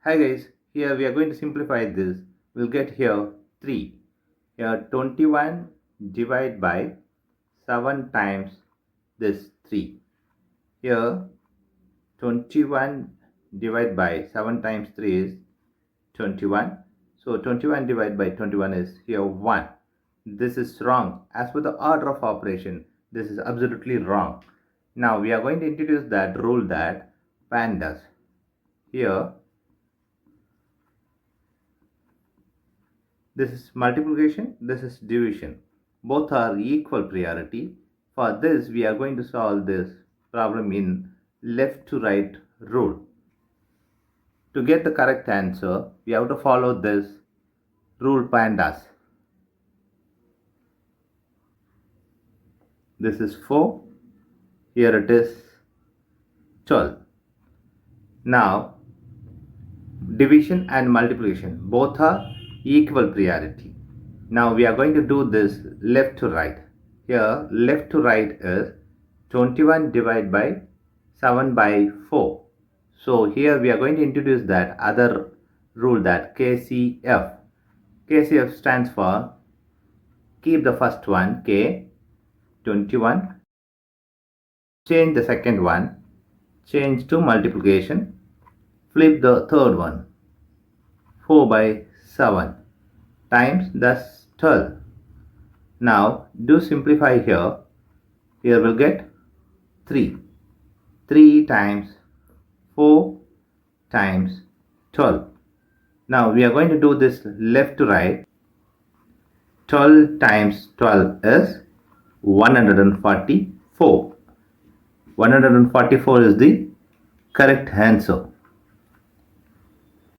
Hi guys, here we are going to simplify this. We'll get here 3. Here 21 divided by 7 times this 3. Here 21 divided by 7 times 3 is 21. So 21 divided by 21 is here 1. This is wrong. As per the order of operation, this is absolutely wrong. Now we are going to introduce that rule that PEMDAS. Here this is multiplication, this is division. Both are equal priority. For this, we are going to solve this problem in left to right rule. To get the correct answer, we have to follow this rule PEMDAS. This is 4. Here it is 12. Now, division and multiplication both are equal priority. Now we are going to do this left to right. Here left to right is 21 divided by 7 by 4. So here we are going to introduce that other rule, that KCF. KCF stands for keep the first one K, 21, change the second one, change to multiplication, flip the third one, 4 by 7 times that's 12. Now do simplify here. Here we'll get 3. 3 times 4 times 12. Now we are going to do this left to right. 12 times 12 is 144. 144 is the correct answer.